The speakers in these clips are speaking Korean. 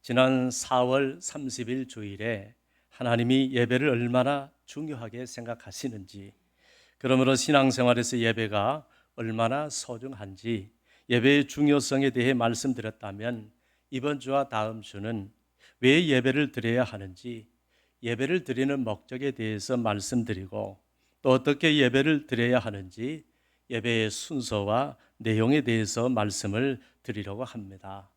지난 4월 30일 주일에 하나님이 예배를 얼마나 중요하게 생각하시는지, 그러므로 신앙생활에서 예배가 얼마나 소중한지, 예배의 중요성에 대해 말씀드렸다면, 이번 주와 다음 주는 왜 예배를 드려야 하는지, 예배를 드리는 목적에 대해서 말씀드리고, 또 어떻게 예배를 드려야 하는지 예배의 순서와 내용에 대해서 말씀을 드리려고 합니다.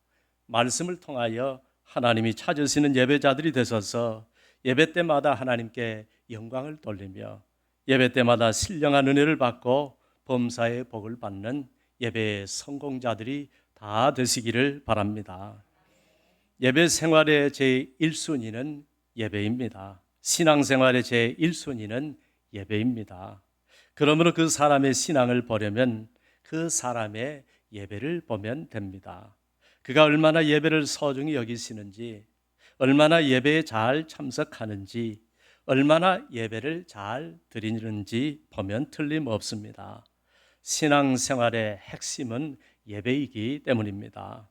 말씀을 통하여 하나님이 찾으시는 예배자들이 되셔서 예배 때마다 하나님께 영광을 돌리며 예배 때마다 신령한 은혜를 받고 범사의 복을 받는 예배의 성공자들이 다 되시기를 바랍니다. 예배 생활의 제1순위는 예배입니다. 신앙생활의 제1순위는 예배입니다. 그러므로 그 사람의 신앙을 보려면 그 사람의 예배를 보면 됩니다. 그가 얼마나 예배를 소중히 여기시는지, 얼마나 예배에 잘 참석하는지, 얼마나 예배를 잘 드리는지 보면 틀림없습니다. 신앙생활의 핵심은 예배이기 때문입니다.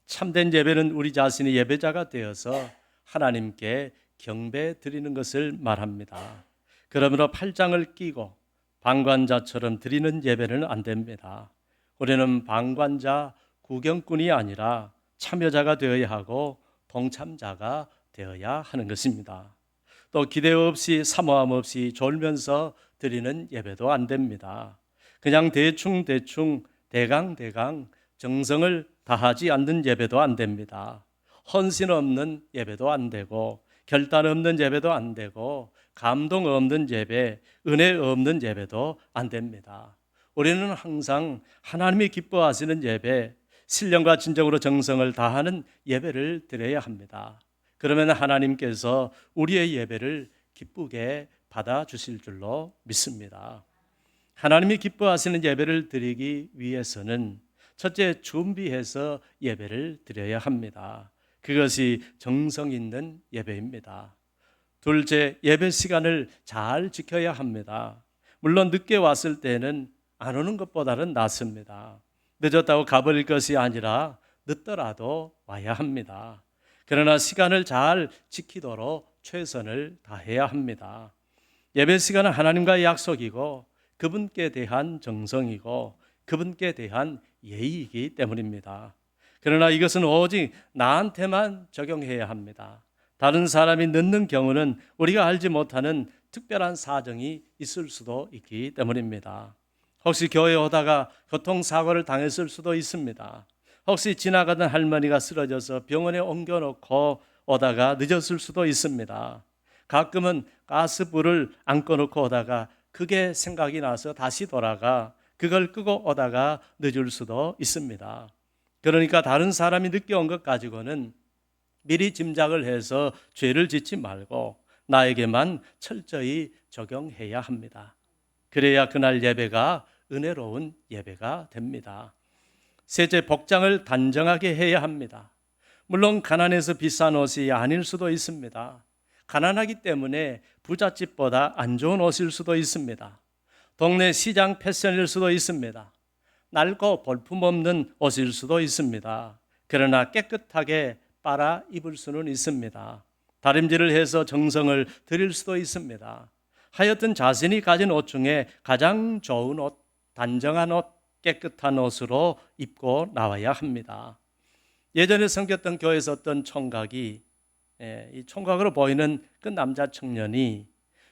참된 예배는 우리 자신이 예배자가 되어서 하나님께 경배 드리는 것을 말합니다. 그러므로 팔짱을 끼고 방관자처럼 드리는 예배는 안 됩니다. 우리는 방관자, 구경꾼이 아니라 참여자가 되어야 하고 동참자가 되어야 하는 것입니다. 또 기대 없이 사모함 없이 졸면서 드리는 예배도 안 됩니다. 그냥 대충 대강 정성을 다하지 않는 예배도 안 됩니다. 헌신 없는 예배도 안 되고 결단 없는 예배도 안 되고 감동 없는 예배, 은혜 없는 예배도 안 됩니다. 우리는 항상 하나님이 기뻐하시는 예배, 신령과 진정으로 정성을 다하는 예배를 드려야 합니다. 그러면 하나님께서 우리의 예배를 기쁘게 받아주실 줄로 믿습니다. 하나님이 기뻐하시는 예배를 드리기 위해서는 첫째, 준비해서 예배를 드려야 합니다. 그것이 정성 있는 예배입니다. 둘째, 예배 시간을 잘 지켜야 합니다. 물론 늦게 왔을 때는 안 오는 것보다는 낫습니다. 늦었다고 가버릴 것이 아니라 늦더라도 와야 합니다. 그러나 시간을 잘 지키도록 최선을 다해야 합니다. 예배 시간은 하나님과의 약속이고 그분께 대한 정성이고 그분께 대한 예의이기 때문입니다. 그러나 이것은 오직 나한테만 적용해야 합니다. 다른 사람이 늦는 경우는 우리가 알지 못하는 특별한 사정이 있을 수도 있기 때문입니다. 혹시 교회에 오다가 교통사고를 당했을 수도 있습니다. 혹시 지나가던 할머니가 쓰러져서 병원에 옮겨놓고 오다가 늦었을 수도 있습니다. 가끔은 가스불을 안 꺼놓고 오다가 그게 생각이 나서 다시 돌아가 그걸 끄고 오다가 늦을 수도 있습니다. 그러니까 다른 사람이 늦게 온 것 가지고는 미리 짐작을 해서 죄를 짓지 말고 나에게만 철저히 적용해야 합니다. 그래야 그날 예배가 은혜로운 예배가 됩니다. 셋째, 복장을 단정하게 해야 합니다. 물론 가난해서 비싼 옷이 아닐 수도 있습니다. 가난하기 때문에 부잣집보다 안 좋은 옷일 수도 있습니다. 동네 시장 패션일 수도 있습니다. 낡고 볼품없는 옷일 수도 있습니다. 그러나 깨끗하게 빨아 입을 수는 있습니다. 다림질을 해서 정성을 들일 수도 있습니다. 하여튼 자신이 가진 옷 중에 가장 좋은 옷, 단정한 옷, 깨끗한 옷으로 입고 나와야 합니다. 예전에 섬겼던 교회에서 어떤 총각이 이 총각으로 보이는 그 남자 청년이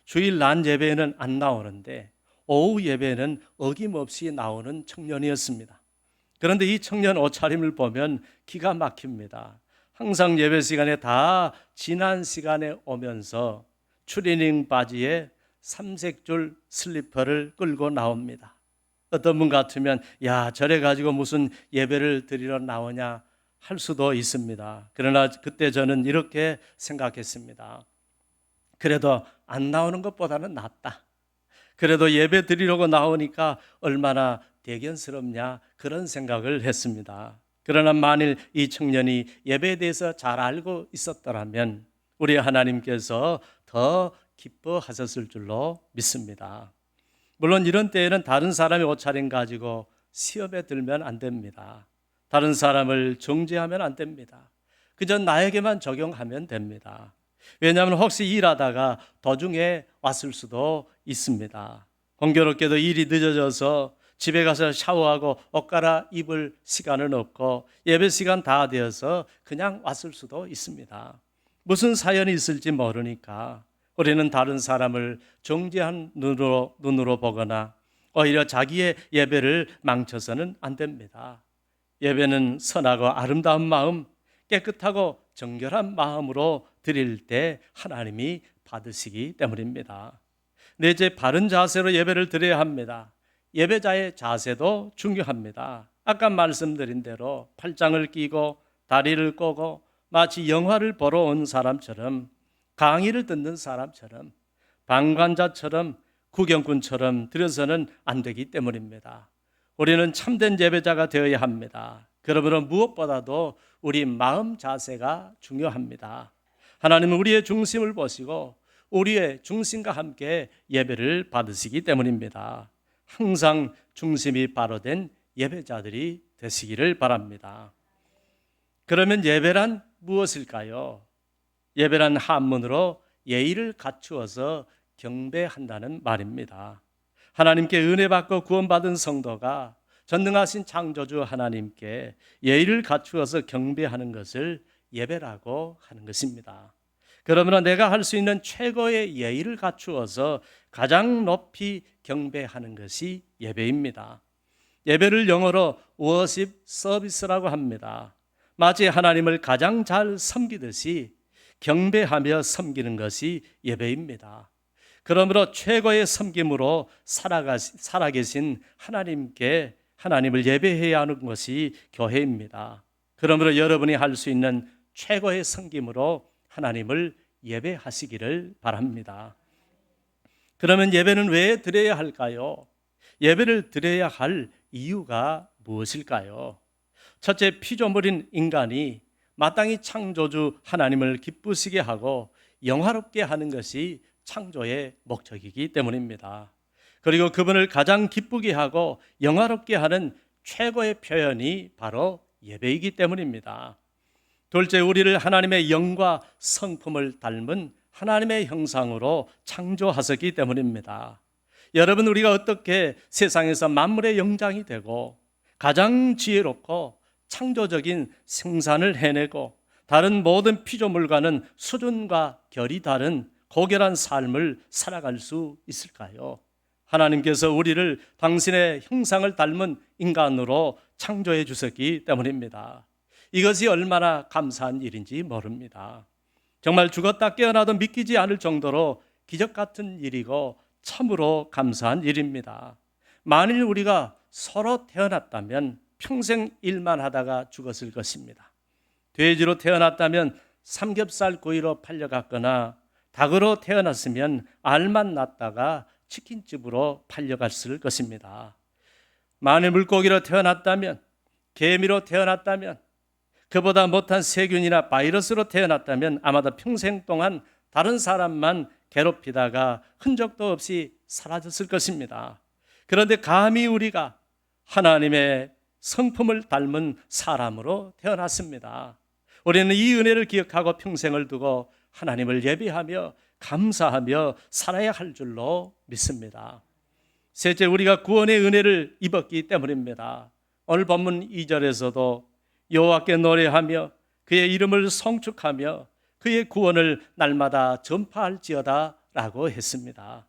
주일 낮 예배에는 안 나오는데 오후 예배에는 어김없이 나오는 청년이었습니다. 그런데 이 청년 옷차림을 보면 기가 막힙니다. 항상 예배 시간에 다 지난 시간에 오면서 추리닝 바지에 삼색줄 슬리퍼를 끌고 나옵니다. 어떤 분 같으면 야, 저래 가지고 무슨 예배를 드리러 나오냐 할 수도 있습니다. 그러나 그때 저는 이렇게 생각했습니다. 그래도 안 나오는 것보다는 낫다. 그래도 예배 드리려고 나오니까 얼마나 대견스럽냐 그런 생각을 했습니다. 그러나 만일 이 청년이 예배에 대해서 잘 알고 있었더라면 우리 하나님께서 더 기뻐하셨을 줄로 믿습니다. 물론 이런 때에는 다른 사람의 옷차림 가지고 시험에 들면 안 됩니다. 다른 사람을 정죄하면 안 됩니다. 그저 나에게만 적용하면 됩니다. 왜냐하면 혹시 일하다가 도중에 왔을 수도 있습니다. 공교롭게도 일이 늦어져서 집에 가서 샤워하고 옷 갈아입을 시간은 없고 예배 시간 다 되어서 그냥 왔을 수도 있습니다. 무슨 사연이 있을지 모르니까 우리는 다른 사람을 정죄한 눈으로 보거나 오히려 자기의 예배를 망쳐서는 안 됩니다. 예배는 선하고 아름다운 마음, 깨끗하고 정결한 마음으로 드릴 때 하나님이 받으시기 때문입니다. 넷째, 바른 자세로 예배를 드려야 합니다. 예배자의 자세도 중요합니다. 아까 말씀드린 대로 팔짱을 끼고 다리를 꼬고 마치 영화를 보러 온 사람처럼, 강의를 듣는 사람처럼, 방관자처럼, 구경꾼처럼 드려서는 안 되기 때문입니다. 우리는 참된 예배자가 되어야 합니다. 그러므로 무엇보다도 우리 마음 자세가 중요합니다. 하나님은 우리의 중심을 보시고 우리의 중심과 함께 예배를 받으시기 때문입니다. 항상 중심이 바로 된 예배자들이 되시기를 바랍니다. 그러면 예배란 무엇일까요? 예배란 한문으로 예의를 갖추어서 경배한다는 말입니다. 하나님께 은혜 받고 구원받은 성도가 전능하신 창조주 하나님께 예의를 갖추어서 경배하는 것을 예배라고 하는 것입니다. 그러므로 내가 할 수 있는 최고의 예의를 갖추어서 가장 높이 경배하는 것이 예배입니다. 예배를 영어로 worship service라고 합니다. 마치 하나님을 가장 잘 섬기듯이 경배하며 섬기는 것이 예배입니다. 그러므로 최고의 섬김으로 살아계신 하나님께 하나님을 예배해야 하는 것이 교회입니다. 그러므로 여러분이 할 수 있는 최고의 섬김으로 하나님을 예배하시기를 바랍니다. 그러면 예배는 왜 드려야 할까요? 예배를 드려야 할 이유가 무엇일까요? 첫째, 피조물인 인간이 마땅히 창조주 하나님을 기쁘시게 하고 영화롭게 하는 것이 창조의 목적이기 때문입니다. 그리고 그분을 가장 기쁘게 하고 영화롭게 하는 최고의 표현이 바로 예배이기 때문입니다. 둘째, 우리를 하나님의 영과 성품을 닮은 하나님의 형상으로 창조하셨기 때문입니다. 여러분, 우리가 어떻게 세상에서 만물의 영장이 되고 가장 지혜롭고 창조적인 생산을 해내고 다른 모든 피조물과는 수준과 결이 다른 고결한 삶을 살아갈 수 있을까요? 하나님께서 우리를 당신의 형상을 닮은 인간으로 창조해 주셨기 때문입니다. 이것이 얼마나 감사한 일인지 모릅니다. 정말 죽었다 깨어나도 믿기지 않을 정도로 기적 같은 일이고 참으로 감사한 일입니다. 만일 우리가 서로 태어났다면 평생 일만 하다가 죽었을 것입니다. 돼지로 태어났다면 삼겹살 구이로 팔려갔거나 닭으로 태어났으면 알만 낳다가 치킨집으로 팔려갔을 것입니다. 만일 물고기로 태어났다면, 개미로 태어났다면, 그보다 못한 세균이나 바이러스로 태어났다면 아마도 평생 동안 다른 사람만 괴롭히다가 흔적도 없이 사라졌을 것입니다. 그런데 감히 우리가 하나님의 성품을 닮은 사람으로 태어났습니다. 우리는 이 은혜를 기억하고 평생을 두고 하나님을 예배하며 감사하며 살아야 할 줄로 믿습니다. 셋째, 우리가 구원의 은혜를 입었기 때문입니다. 오늘 본문 2절에서도 여호와께 노래하며 그의 이름을 송축하며 그의 구원을 날마다 전파할지어다 라고 했습니다.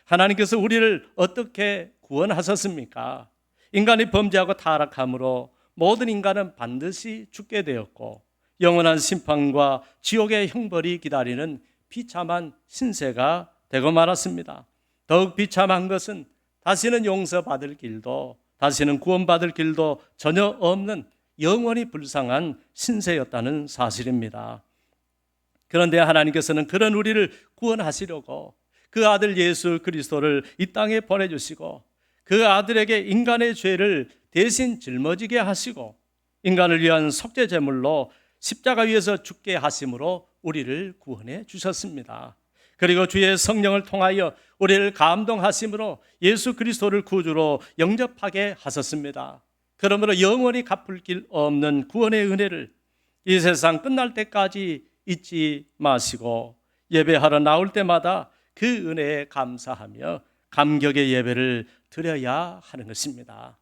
하나님께서 우리를 어떻게 구원하셨습니까? 인간이 범죄하고 타락함으로 모든 인간은 반드시 죽게 되었고 영원한 심판과 지옥의 형벌이 기다리는 비참한 신세가 되고 말았습니다. 더욱 비참한 것은 다시는 용서받을 길도 다시는 구원받을 길도 전혀 없는 영원히 불쌍한 신세였다는 사실입니다. 그런데 하나님께서는 그런 우리를 구원하시려고 그 아들 예수 그리스도를 이 땅에 보내주시고 그 아들에게 인간의 죄를 대신 짊어지게 하시고 인간을 위한 속죄 제물로 십자가 위에서 죽게 하심으로 우리를 구원해 주셨습니다. 그리고 주의 성령을 통하여 우리를 감동하심으로 예수 그리스도를 구주로 영접하게 하셨습니다. 그러므로 영원히 갚을 길 없는 구원의 은혜를 이 세상 끝날 때까지 잊지 마시고 예배하러 나올 때마다 그 은혜에 감사하며 감격의 예배를 드려야 하는 것입니다.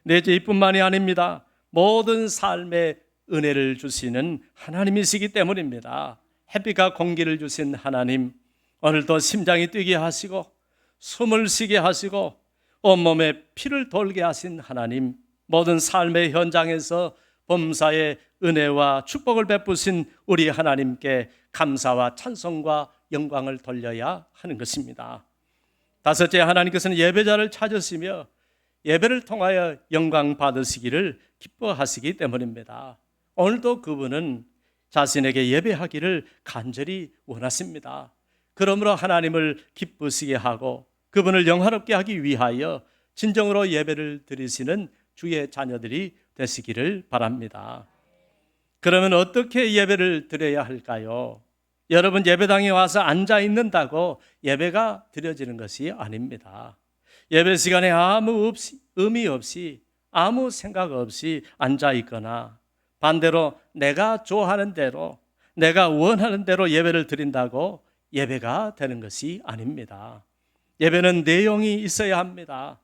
내 죄뿐만이 아닙니다. 모든 삶에 은혜를 주시는 하나님이시기 때문입니다. 햇빛과 공기를 주신 하나님, 오늘도 심장이 뛰게 하시고 숨을 쉬게 하시고 온몸에 피를 돌게 하신 하나님, 모든 삶의 현장에서 범사의 은혜와 축복을 베푸신 우리 하나님께 감사와 찬송과 영광을 돌려야 하는 것입니다. 다섯째, 하나님께서는 예배자를 찾으시며 예배를 통하여 영광 받으시기를 기뻐하시기 때문입니다. 오늘도 그분은 자신에게 예배하기를 간절히 원하십니다. 그러므로 하나님을 기쁘시게 하고 그분을 영화롭게 하기 위하여 진정으로 예배를 드리시는 주의 자녀들이 되시기를 바랍니다. 그러면 어떻게 예배를 드려야 할까요? 여러분, 예배당에 와서 앉아 있는다고 예배가 드려지는 것이 아닙니다. 예배 시간에 아무 의미 없이 아무 생각 없이 앉아 있거나 반대로 내가 좋아하는 대로 내가 원하는 대로 예배를 드린다고 예배가 되는 것이 아닙니다. 예배는 내용이 있어야 합니다.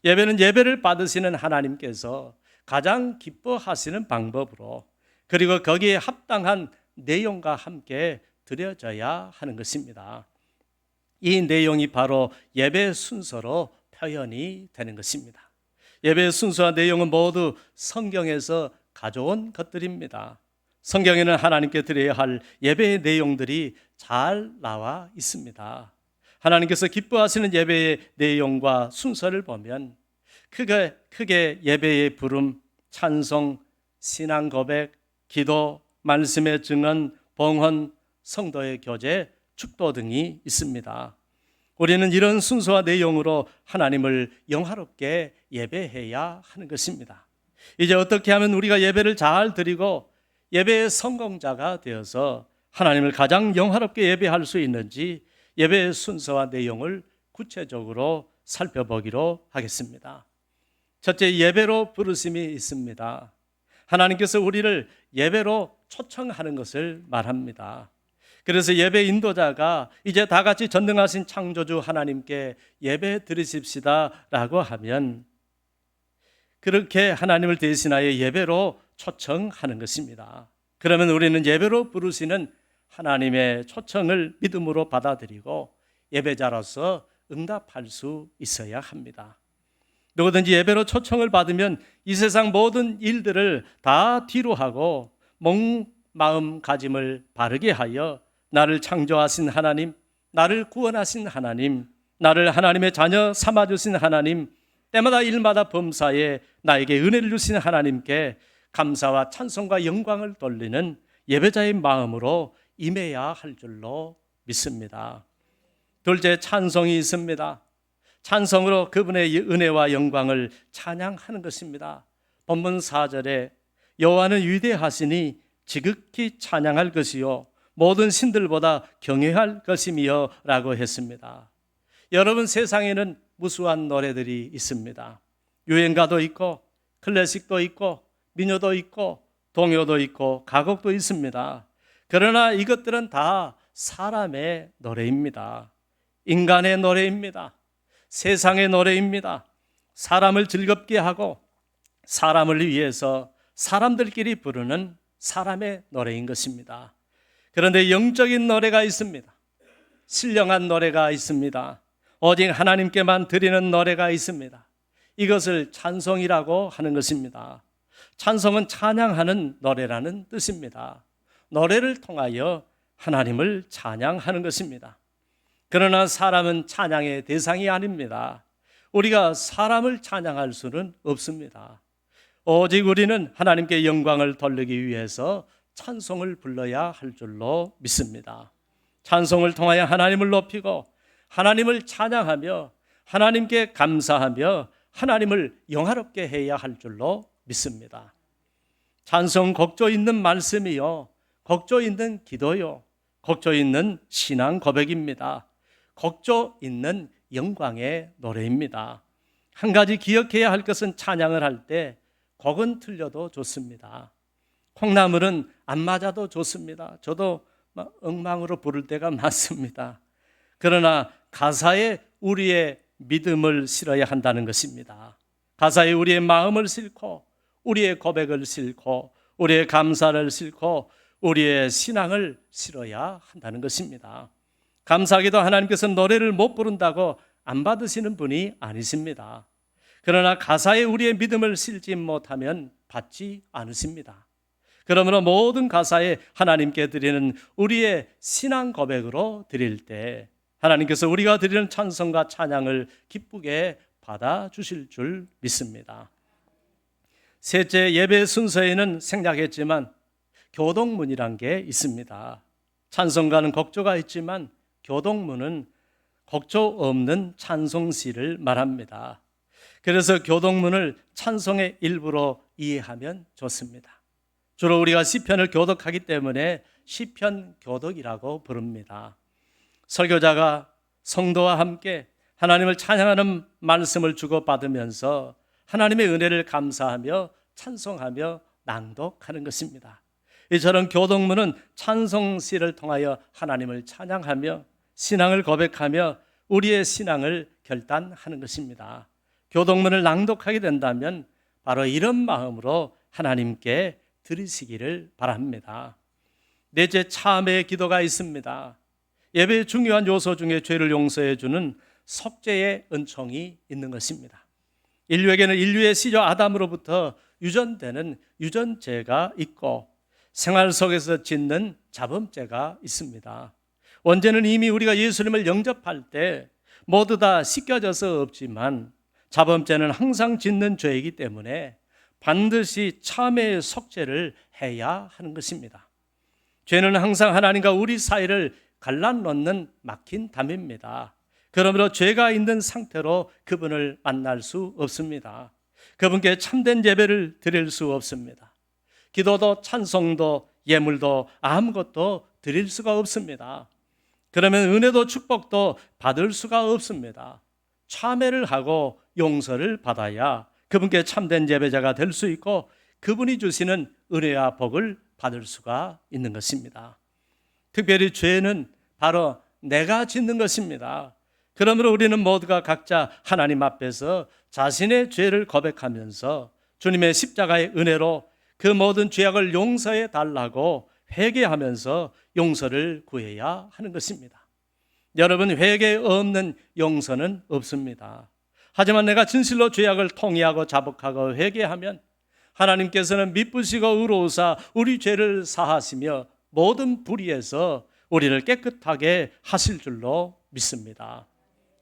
예배는 예배를 받으시는 하나님께서 가장 기뻐하시는 방법으로 그리고 거기에 합당한 내용과 함께 드려져야 하는 것입니다. 이 내용이 바로 예배 순서로 표현이 되는 것입니다. 예배의 순서와 내용은 모두 성경에서 가져온 것들입니다. 성경에는 하나님께 드려야 할 예배의 내용들이 잘 나와 있습니다. 하나님께서 기뻐하시는 예배의 내용과 순서를 보면 크게 예배의 부름, 찬송, 신앙 고백, 기도, 말씀의 증언, 봉헌, 성도의 교제, 축도 등이 있습니다. 우리는 이런 순서와 내용으로 하나님을 영화롭게 예배해야 하는 것입니다. 이제 어떻게 하면 우리가 예배를 잘 드리고 예배의 성공자가 되어서 하나님을 가장 영화롭게 예배할 수 있는지 예배의 순서와 내용을 구체적으로 살펴보기로 하겠습니다. 첫째, 예배로 부르심이 있습니다. 하나님께서 우리를 예배로 초청하는 것을 말합니다. 그래서 예배 인도자가 이제 다 같이 전능하신 창조주 하나님께 예배 드리십시다 라고 하면 그렇게 하나님을 대신하여 예배로 초청하는 것입니다. 그러면 우리는 예배로 부르시는 하나님의 초청을 믿음으로 받아들이고 예배자로서 응답할 수 있어야 합니다. 누구든지 예배로 초청을 받으면 이 세상 모든 일들을 다 뒤로 하고 마음가짐을 바르게 하여 나를 창조하신 하나님, 나를 구원하신 하나님, 나를 하나님의 자녀 삼아주신 하나님, 때마다 일마다 범사에 나에게 은혜를 주신 하나님께 감사와 찬송과 영광을 돌리는 예배자의 마음으로 임해야 할 줄로 믿습니다. 둘째, 찬송이 있습니다. 찬송으로 그분의 은혜와 영광을 찬양하는 것입니다. 본문 4절에 여호와는 위대하시니 지극히 찬양할 것이요 모든 신들보다 경외할 것이며 라고 했습니다. 여러분, 세상에는 무수한 노래들이 있습니다. 유행가도 있고 클래식도 있고 민요도 있고 동요도 있고 가곡도 있습니다. 그러나 이것들은 다 사람의 노래입니다. 인간의 노래입니다. 세상의 노래입니다. 사람을 즐겁게 하고 사람을 위해서 사람들끼리 부르는 사람의 노래인 것입니다. 그런데 영적인 노래가 있습니다. 신령한 노래가 있습니다. 오직 하나님께만 드리는 노래가 있습니다. 이것을 찬송이라고 하는 것입니다. 찬송은 찬양하는 노래라는 뜻입니다. 노래를 통하여 하나님을 찬양하는 것입니다. 그러나 사람은 찬양의 대상이 아닙니다. 우리가 사람을 찬양할 수는 없습니다. 오직 우리는 하나님께 영광을 돌리기 위해서 찬송을 불러야 할 줄로 믿습니다. 찬송을 통하여 하나님을 높이고 하나님을 찬양하며 하나님께 감사하며 하나님을 영화롭게 해야 할 줄로 믿습니다. 찬송 곡조 있는 말씀이요, 곡조 있는 기도요, 곡조 있는 신앙 고백입니다. 곡조 있는 영광의 노래입니다. 한 가지 기억해야 할 것은 찬양을 할 때 곡은 틀려도 좋습니다. 콩나물은 안 맞아도 좋습니다. 저도 막 엉망으로 부를 때가 많습니다. 그러나 가사에 우리의 믿음을 실어야 한다는 것입니다. 가사에 우리의 마음을 싣고 우리의 고백을 싣고 우리의 감사를 싣고 우리의 신앙을 실어야 한다는 것입니다. 감사하게도 하나님께서 노래를 못 부른다고 안 받으시는 분이 아니십니다. 그러나 가사에 우리의 믿음을 실지 못하면 받지 않으십니다. 그러므로 모든 가사에 하나님께 드리는 우리의 신앙 고백으로 드릴 때 하나님께서 우리가 드리는 찬송과 찬양을 기쁘게 받아주실 줄 믿습니다. 셋째, 예배 순서에는 생략했지만 교동문이란 게 있습니다. 찬송가는 곡조가 있지만 교동문은 곡조 없는 찬송시를 말합니다. 그래서 교동문을 찬송의 일부로 이해하면 좋습니다. 주로 우리가 시편을 교독하기 때문에 시편 교독이라고 부릅니다. 설교자가 성도와 함께 하나님을 찬양하는 말씀을 주고받으면서 하나님의 은혜를 감사하며 찬송하며 낭독하는 것입니다. 이처럼 교동문은 찬송시를 통하여 하나님을 찬양하며 신앙을 고백하며 우리의 신앙을 결단하는 것입니다. 교동문을 낭독하게 된다면 바로 이런 마음으로 하나님께 드리시기를 바랍니다. 넷째, 참회의 기도가 있습니다. 예배의 중요한 요소 중에 죄를 용서해 주는 속죄의 은총이 있는 것입니다. 인류에게는 인류의 시조 아담으로부터 유전되는 유전죄가 있고 생활 속에서 짓는 자범죄가 있습니다. 원죄는 이미 우리가 예수님을 영접할 때 모두 다 씻겨져서 없지만 자범죄는 항상 짓는 죄이기 때문에 반드시 참회의 속죄를 해야 하는 것입니다. 죄는 항상 하나님과 우리 사이를 갈라놓는 막힌 담입니다. 그러므로 죄가 있는 상태로 그분을 만날 수 없습니다. 그분께 참된 예배를 드릴 수 없습니다. 기도도 찬송도 예물도 아무것도 드릴 수가 없습니다. 그러면 은혜도 축복도 받을 수가 없습니다. 참회를 하고 용서를 받아야 그분께 참된 예배자가 될 수 있고 그분이 주시는 은혜와 복을 받을 수가 있는 것입니다. 특별히 죄는 바로 내가 짓는 것입니다. 그러므로 우리는 모두가 각자 하나님 앞에서 자신의 죄를 고백하면서 주님의 십자가의 은혜로 그 모든 죄악을 용서해 달라고 회개하면서 용서를 구해야 하는 것입니다. 여러분, 회개 없는 용서는 없습니다. 하지만 내가 진실로 죄악을 통회하고 자복하고 회개하면 하나님께서는 미쁘시고 의로우사 우리 죄를 사하시며 모든 불의에서 우리를 깨끗하게 하실 줄로 믿습니다.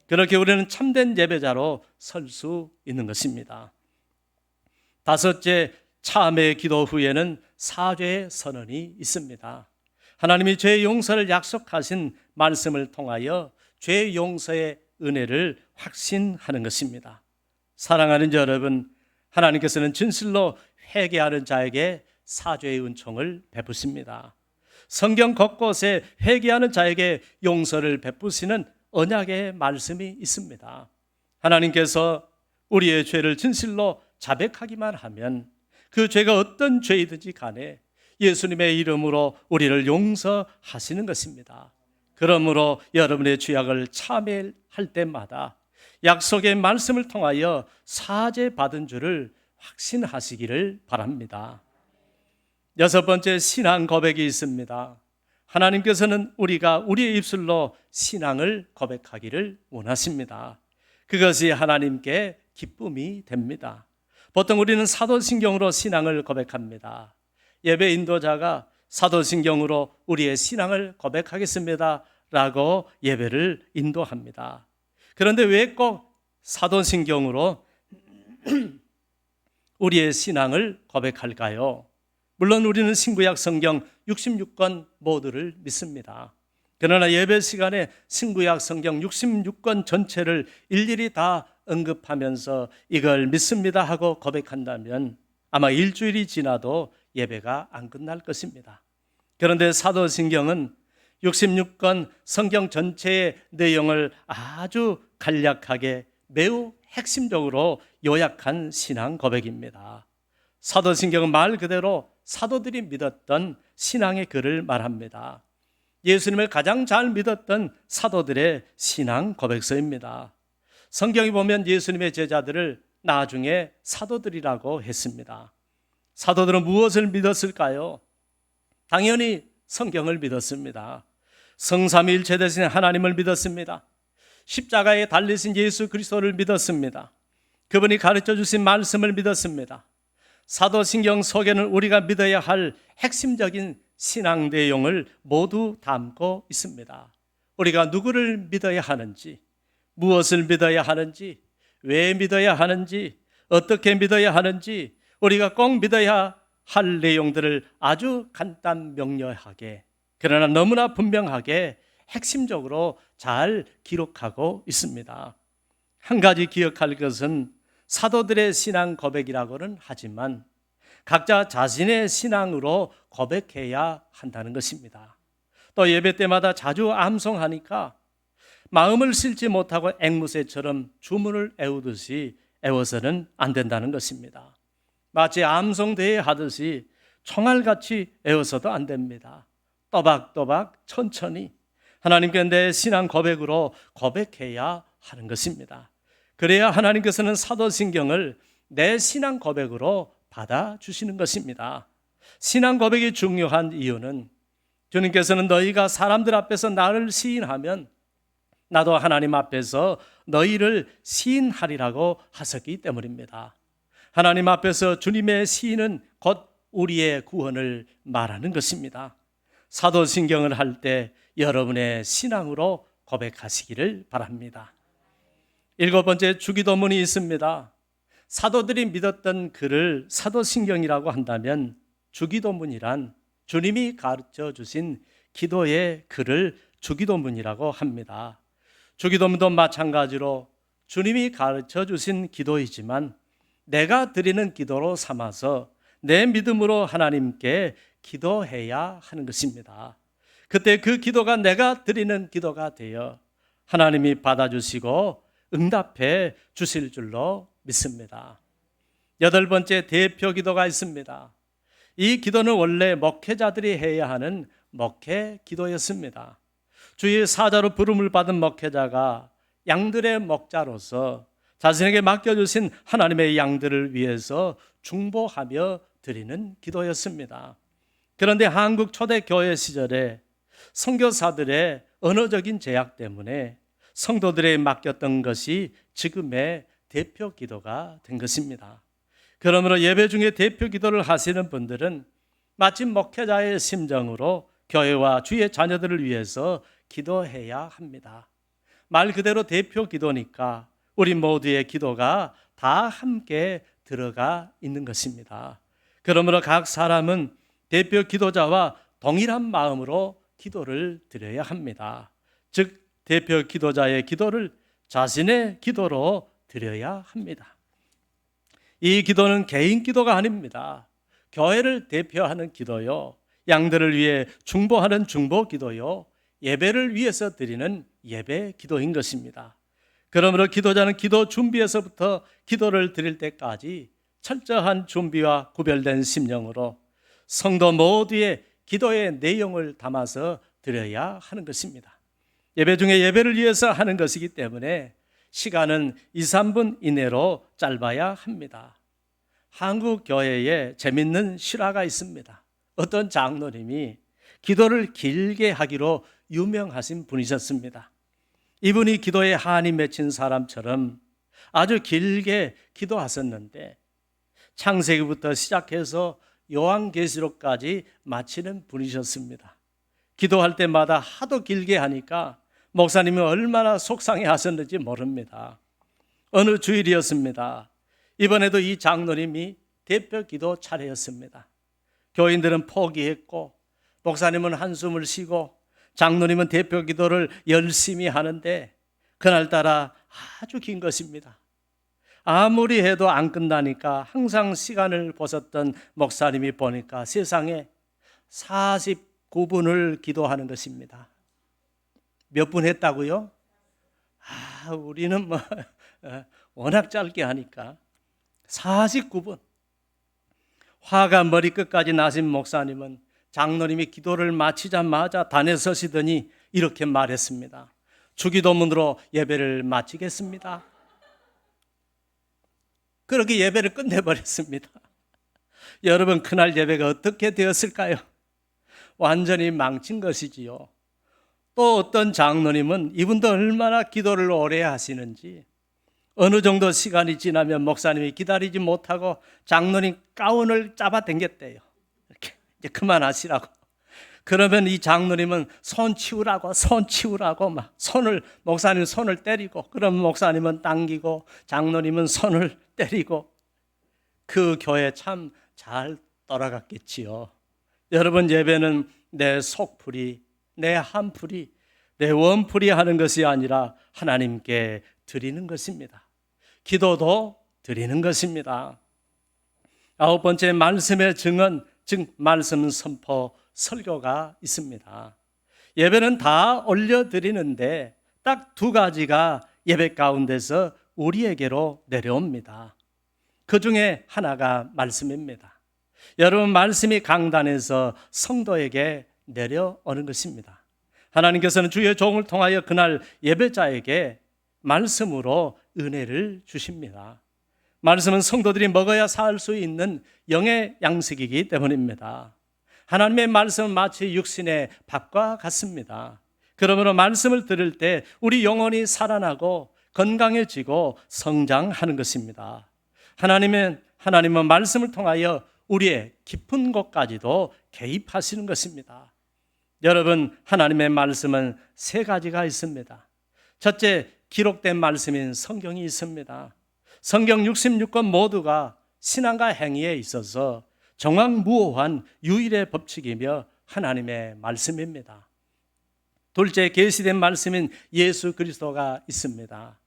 그렇게 우리는 참된 예배자로 설 수 있는 것입니다. 다섯째, 참회의 기도 후에는 사죄의 선언이 있습니다. 하나님이 죄 용서를 약속하신 말씀을 통하여 죄 용서의 은혜를 확신하는 것입니다. 사랑하는 여러분, 하나님께서는 진실로 회개하는 자에게 사죄의 은총을 베푸십니다. 성경 곳곳에 회개하는 자에게 용서를 베푸시는 언약의 말씀이 있습니다. 하나님께서 우리의 죄를 진실로 자백하기만 하면 그 죄가 어떤 죄이든지 간에 예수님의 이름으로 우리를 용서하시는 것입니다. 그러므로 여러분의 죄악을 참회할 때마다 약속의 말씀을 통하여 사죄받은 줄을 확신하시기를 바랍니다. 여섯 번째, 신앙 고백이 있습니다. 하나님께서는 우리가 우리의 입술로 신앙을 고백하기를 원하십니다. 그것이 하나님께 기쁨이 됩니다. 보통 우리는 사도신경으로 신앙을 고백합니다. 예배 인도자가 사도신경으로 우리의 신앙을 고백하겠습니다 라고 예배를 인도합니다. 그런데 왜 꼭 사도신경으로 우리의 신앙을 고백할까요? 물론 우리는 신구약 성경 66권 모두를 믿습니다. 그러나 예배 시간에 신구약 성경 66권 전체를 일일이 다 언급하면서 이걸 믿습니다 하고 고백한다면 아마 일주일이 지나도 예배가 안 끝날 것입니다. 그런데 사도신경은 66권 성경 전체의 내용을 아주 간략하게 매우 핵심적으로 요약한 신앙 고백입니다. 사도신경은 말 그대로 사도들이 믿었던 신앙의 글을 말합니다. 예수님을 가장 잘 믿었던 사도들의 신앙 고백서입니다. 성경이 보면 예수님의 제자들을 나중에 사도들이라고 했습니다. 사도들은 무엇을 믿었을까요? 당연히 성경을 믿었습니다. 성삼위일체 되신 하나님을 믿었습니다. 십자가에 달리신 예수 그리스도를 믿었습니다. 그분이 가르쳐 주신 말씀을 믿었습니다. 사도신경 속에는 우리가 믿어야 할 핵심적인 신앙 내용을 모두 담고 있습니다. 우리가 누구를 믿어야 하는지, 무엇을 믿어야 하는지, 왜 믿어야 하는지, 어떻게 믿어야 하는지, 우리가 꼭 믿어야 할 내용들을 아주 간단 명료하게, 그러나 너무나 분명하게 핵심적으로 잘 기록하고 있습니다. 한 가지 기억할 것은 사도들의 신앙 고백이라고는 하지만 각자 자신의 신앙으로 고백해야 한다는 것입니다. 또 예배 때마다 자주 암송하니까 마음을 실지 못하고 앵무새처럼 주문을 애우듯이 애워서는 안 된다는 것입니다. 마치 암송대회 하듯이 총알같이 애워서도 안 됩니다. 또박또박 천천히 하나님께 내 신앙 고백으로 고백해야 하는 것입니다. 그래야 하나님께서는 사도신경을 내 신앙 고백으로 받아주시는 것입니다. 신앙 고백이 중요한 이유는 주님께서는 너희가 사람들 앞에서 나를 시인하면 나도 하나님 앞에서 너희를 시인하리라고 하셨기 때문입니다. 하나님 앞에서 주님의 시인은 곧 우리의 구원을 말하는 것입니다. 사도신경을 할 때 여러분의 신앙으로 고백하시기를 바랍니다. 7번째 주기도문이 있습니다. 사도들이 믿었던 글을 사도신경이라고 한다면 주기도문이란 주님이 가르쳐 주신 기도의 글을 주기도문이라고 합니다. 주기도문도 마찬가지로 주님이 가르쳐 주신 기도이지만 내가 드리는 기도로 삼아서 내 믿음으로 하나님께 기도해야 하는 것입니다. 그때 그 기도가 내가 드리는 기도가 되어 하나님이 받아주시고 응답해 주실 줄로 믿습니다. 8번째 대표 기도가 있습니다. 이 기도는 원래 목회자들이 해야 하는 목회 기도였습니다. 주의 사자로 부름을 받은 목회자가 양들의 목자로서 자신에게 맡겨주신 하나님의 양들을 위해서 중보하며 드리는 기도였습니다. 그런데 한국 초대교회 시절에 선교사들의 언어적인 제약 때문에 성도들에게 맡겼던 것이 지금의 대표 기도가 된 것입니다. 그러므로 예배 중에 대표 기도를 하시는 분들은 마치 목회자의 심정으로 교회와 주의 자녀들을 위해서 기도해야 합니다. 말 그대로 대표 기도니까 우리 모두의 기도가 다 함께 들어가 있는 것입니다. 그러므로 각 사람은 대표 기도자와 동일한 마음으로 기도를 드려야 합니다. 즉 대표 기도자의 기도를 자신의 기도로 드려야 합니다. 이 기도는 개인 기도가 아닙니다. 교회를 대표하는 기도요, 양들을 위해 중보하는 중보 기도요, 예배를 위해서 드리는 예배 기도인 것입니다. 그러므로 기도자는 기도 준비에서부터 기도를 드릴 때까지 철저한 준비와 구별된 심령으로 성도 모두의 기도의 내용을 담아서 드려야 하는 것입니다. 예배 중에 예배를 위해서 하는 것이기 때문에 시간은 2, 3분 이내로 짧아야 합니다. 한국 교회에 재밌는 실화가 있습니다. 어떤 장로님이 기도를 길게 하기로 유명하신 분이셨습니다. 이분이 기도에 한이 맺힌 사람처럼 아주 길게 기도하셨는데 창세기부터 시작해서 요한계시록까지 마치는 분이셨습니다. 기도할 때마다 하도 길게 하니까 목사님이 얼마나 속상해 하셨는지 모릅니다. 어느 주일이었습니다. 이번에도 이 장로님이 대표 기도 차례였습니다. 교인들은 포기했고 목사님은 한숨을 쉬고 장로님은 대표 기도를 열심히 하는데 그날따라 아주 긴 것입니다. 아무리 해도 안 끝나니까 항상 시간을 보셨던 목사님이 보니까 세상에 49분을 기도하는 것입니다. 몇 분 했다고요? 우리는 워낙 짧게 하니까 49분. 화가 머리끝까지 나신 목사님은 장로님이 기도를 마치자마자 단에 서시더니 이렇게 말했습니다. 주기도문으로 예배를 마치겠습니다. 그렇게 예배를 끝내버렸습니다. 여러분, 그날 예배가 어떻게 되었을까요? 완전히 망친 것이지요. 또 어떤 장로님은 이분도 얼마나 기도를 오래 하시는지 어느 정도 시간이 지나면 목사님이 기다리지 못하고 장로님 가운을 잡아당겼대요. 이렇게 이제 그만하시라고. 그러면 이 장로님은 손 치우라고 막 목사님 손을 때리고, 그럼 목사님은 당기고 장로님은 손을 때리고, 그 교회 참 잘 돌아갔겠지요. 여러분, 예배는 내 속풀이, 내 한풀이, 내 원풀이 하는 것이 아니라 하나님께 드리는 것입니다. 기도도 드리는 것입니다. 9번째, 말씀의 증언, 즉 말씀 선포, 설교가 있습니다. 예배는 다 올려드리는데 딱 두 가지가 예배 가운데서 우리에게로 내려옵니다. 그 중에 하나가 말씀입니다. 여러분, 말씀이 강단에서 성도에게 내려오는 것입니다. 하나님께서는 주의 종을 통하여 그날 예배자에게 말씀으로 은혜를 주십니다. 말씀은 성도들이 먹어야 살 수 있는 영의 양식이기 때문입니다. 하나님의 말씀은 마치 육신의 밥과 같습니다. 그러므로 말씀을 들을 때 우리 영혼이 살아나고 건강해지고 성장하는 것입니다. 하나님은 말씀을 통하여 우리의 깊은 곳까지도 개입하시는 것입니다. 여러분, 하나님의 말씀은 세 가지가 있습니다. 첫째, 기록된 말씀인 성경이 있습니다. 성경 66권 모두가 신앙과 행위에 있어서 정확무오한 유일의 법칙이며 하나님의 말씀입니다. 둘째, 계시된 말씀인 예수 그리스도가 있습니다.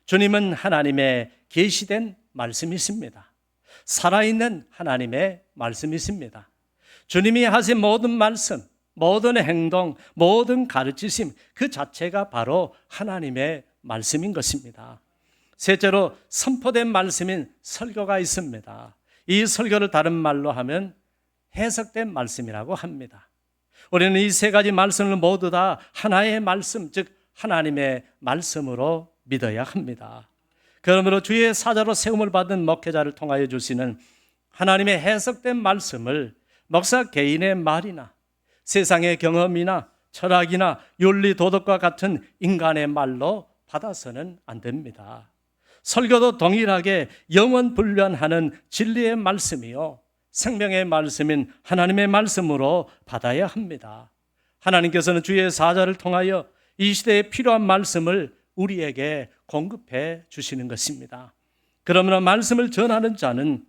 주님은 하나님의 계시된 말씀이십니다. 살아있는 하나님의 말씀이십니다. 주님이 하신 모든 말씀, 모든 행동, 모든 가르치심, 그 자체가 바로 하나님의 말씀인 것입니다. 셋째로, 선포된 말씀인 설교가 있습니다. 이 설교를 다른 말로 하면 해석된 말씀이라고 합니다. 우리는 이 세 가지 말씀을 모두 다 하나의 말씀, 즉 하나님의 말씀으로 믿어야 합니다. 그러므로 주의 사자로 세움을 받은 목회자를 통하여 주시는 하나님의 해석된 말씀을 목사 개인의 말이나 세상의 경험이나 철학이나 윤리 도덕과 같은 인간의 말로 받아서는 안 됩니다. 설교도 동일하게 영원불변하는 진리의 말씀이요, 생명의 말씀인 하나님의 말씀으로 받아야 합니다. 하나님께서는 주의 사자를 통하여 이 시대에 필요한 말씀을 우리에게 공급해 주시는 것입니다. 그러므로 말씀을 전하는 자는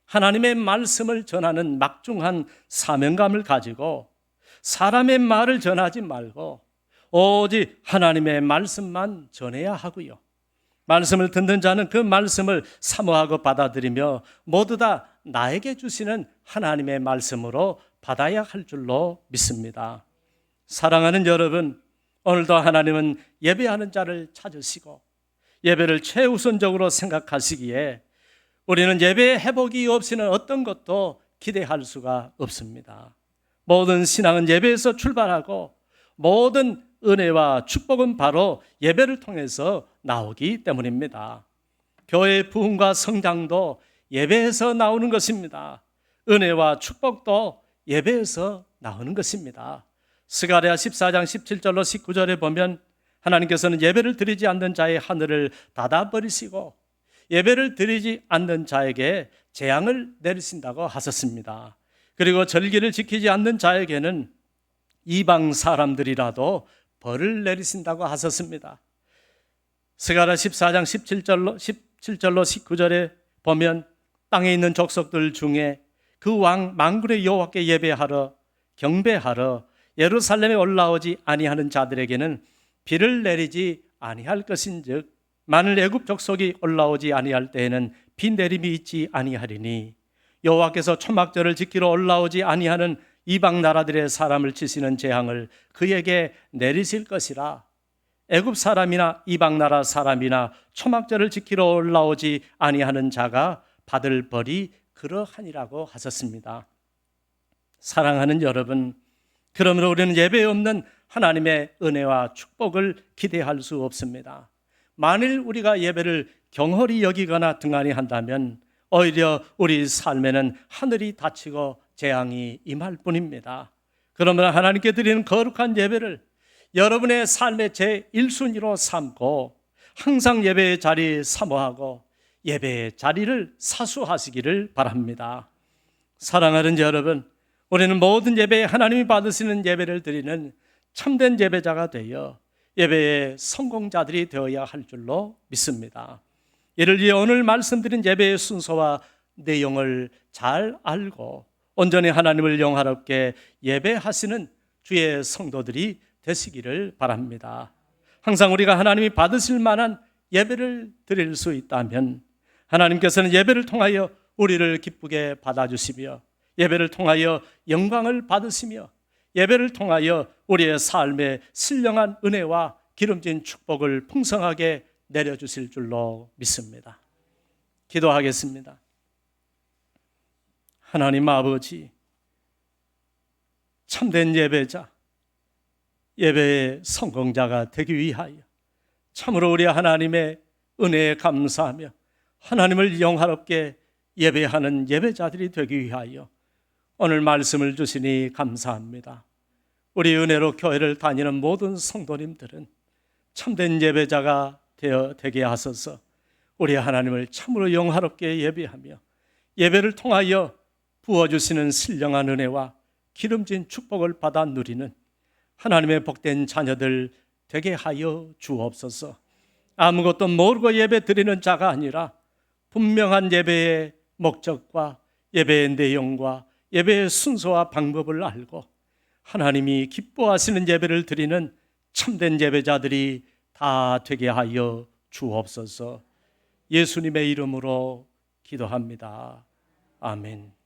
하나님의 말씀을 전하는 막중한 사명감을 가지고 사람의 말을 전하지 말고 오직 하나님의 말씀만 전해야 하고요, 말씀을 듣는 자는 그 말씀을 사모하고 받아들이며 모두 다 나에게 주시는 하나님의 말씀으로 받아야 할 줄로 믿습니다. 사랑하는 여러분, 오늘도 하나님은 예배하는 자를 찾으시고 예배를 최우선적으로 생각하시기에 우리는 예배의 회복이 없이는 어떤 것도 기대할 수가 없습니다. 모든 신앙은 예배에서 출발하고 모든 은혜와 축복은 바로 예배를 통해서 나오기 때문입니다. 교회의 부흥과 성장도 예배에서 나오는 것입니다. 은혜와 축복도 예배에서 나오는 것입니다. 스가랴 14장 17절로 19절에 보면 하나님께서는 예배를 드리지 않는 자의 하늘을 닫아버리시고 예배를 드리지 않는 자에게 재앙을 내리신다고 하셨습니다. 그리고 절기를 지키지 않는 자에게는 이방 사람들이라도 벌을 내리신다고 하셨습니다. 스가랴 14장 17절로 19절에 보면 땅에 있는 족속들 중에 그 왕 만군의 여호와께 예배하러 경배하러 예루살렘에 올라오지 아니하는 자들에게는 비를 내리지 아니할 것인즉 만일 애굽 족속이 올라오지 아니할 때에는 비 내림이 있지 아니하리니 여호와께서 초막절을 지키러 올라오지 아니하는 이방 나라들의 사람을 치시는 재앙을 그에게 내리실 것이라. 애굽 사람이나 이방 나라 사람이나 초막절을 지키러 올라오지 아니하는 자가 받을 벌이 그러하니라고 하셨습니다. 사랑하는 여러분, 그러므로 우리는 예배에 없는 하나님의 은혜와 축복을 기대할 수 없습니다. 만일 우리가 예배를 경홀히 여기거나 등한히 한다면 오히려 우리 삶에는 하늘이 닫히고 재앙이 임할 뿐입니다. 그러면 하나님께 드리는 거룩한 예배를 여러분의 삶의 제1순위로 삼고 항상 예배의 자리 사모하고 예배의 자리를 사수하시기를 바랍니다. 사랑하는 여러분, 우리는 모든 예배에 하나님이 받으시는 예배를 드리는 참된 예배자가 되어 예배의 성공자들이 되어야 할 줄로 믿습니다. 이를 위해 오늘 말씀드린 예배의 순서와 내용을 잘 알고 온전히 하나님을 영화롭게 예배하시는 주의 성도들이 되시기를 바랍니다. 항상 우리가 하나님이 받으실 만한 예배를 드릴 수 있다면 하나님께서는 예배를 통하여 우리를 기쁘게 받아주시며 예배를 통하여 영광을 받으시며 예배를 통하여 우리의 삶에 신령한 은혜와 기름진 축복을 풍성하게 내려주실 줄로 믿습니다. 기도하겠습니다. 하나님 아버지, 참된 예배자, 예배의 성공자가 되기 위하여 참으로 우리 하나님의 은혜에 감사하며 하나님을 영화롭게 예배하는 예배자들이 되기 위하여 오늘 말씀을 주시니 감사합니다. 우리 은혜로 교회를 다니는 모든 성도님들은 참된 예배자가 되게 하소서. 우리 하나님을 참으로 영화롭게 예배하며 예배를 통하여 부어주시는 신령한 은혜와 기름진 축복을 받아 누리는 하나님의 복된 자녀들 되게 하여 주옵소서. 아무것도 모르고 예배 드리는 자가 아니라 분명한 예배의 목적과 예배의 내용과 예배의 순서와 방법을 알고 하나님이 기뻐하시는 예배를 드리는 참된 예배자들이 다 되게 하여 주옵소서. 예수님의 이름으로 기도합니다. 아멘.